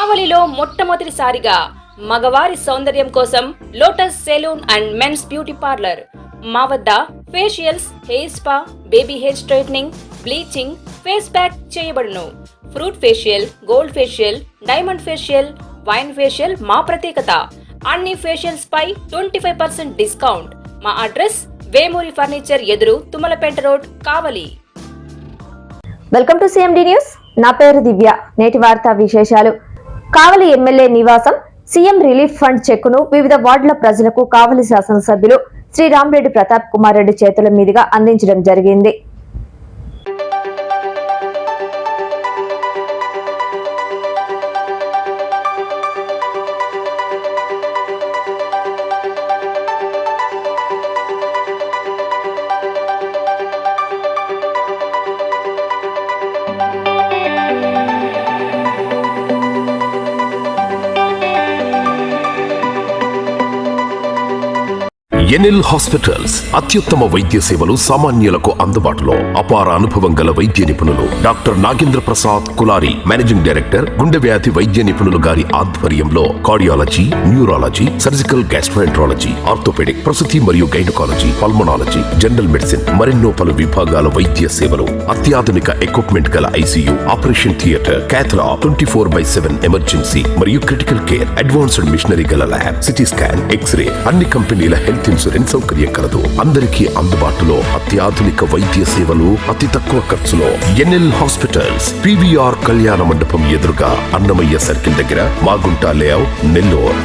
కావలిలో మొట్టమొదటిసారిగా మగవారి సౌందర్యం కోసం lotus salon and men's beauty parlour. మా వద్ద facials, hair spa, baby hair straightening, bleaching, face pack చేయబడును. Fruit facial, gold facial, diamond facial, wine facial మా ప్రత్యేకత. అన్ని ఫేషియల్స్ పై 25% డిస్కౌంట్. మా అడ్రస్ వేమూరి ఫర్నిచర్ ఎదురు, Tummalapeta road, Kavali. Welcome to CMD news. నా పేరు దివ్య. నేటి వార్తా విశేషాలు. కావలి ఎమ్మెల్యే నివాసం సీఎం రిలీఫ్ ఫండ్ చెక్కును వివిధ వార్డుల ప్రజలకు కావలి శాసనసభ్యులు శ్రీ రామిరెడ్డి ప్రతాప్ కుమార్ రెడ్డి చేతుల మీదుగా అందించడం జరిగింది. ఎన్ఎల్ హాస్పిటల్స్ అత్యుత్తమ వైద్య సేవలు సామాన్యులకు అందుబాటులో. అపార అనుభవం గల వైద్య నిపుణులు doctor Nagendra Prasad Kulari, managing director, గుండె వ్యాధి వైద్య నిపుణులు గారి ఆధ్వర్యంలో cardiology, neurology, surgical gastroenterology, orthopaedic, ప్రసూతి మరియు గైనకాలజీ, పల్మనాలజీ, జనరల్ మెడిసిన్ మరెన్నో పలు విభాగాల వైద్య సేవలు. అత్యాధునిక ఎక్విప్మెంట్ గల ICU, operation theatre, cath lab, 24/7 emergency మరియు క్రిటికల్ కేర్, అడ్వాన్స్డ్ మిషనరీ గల ల్యాబ్, సిటీ స్కాన్, ఎక్స్రే, అన్ని కంపెనీల హెల్త్ ఇన్సూరెన్స్ సౌకర్యం కలదు. అందరికీ అందుబాటులో అత్యాధునిక వైద్య సేవలు అతి తక్కువ ఖర్చులో. ఎన్ఎల్ హాస్పిటల్స్, పివిఆర్ కళ్యాణ మండపం ఎదురుగా, అన్నమయ్య సర్కిల్ దగ్గర, మాగుంట లేఅవుట్, నెల్లూరు.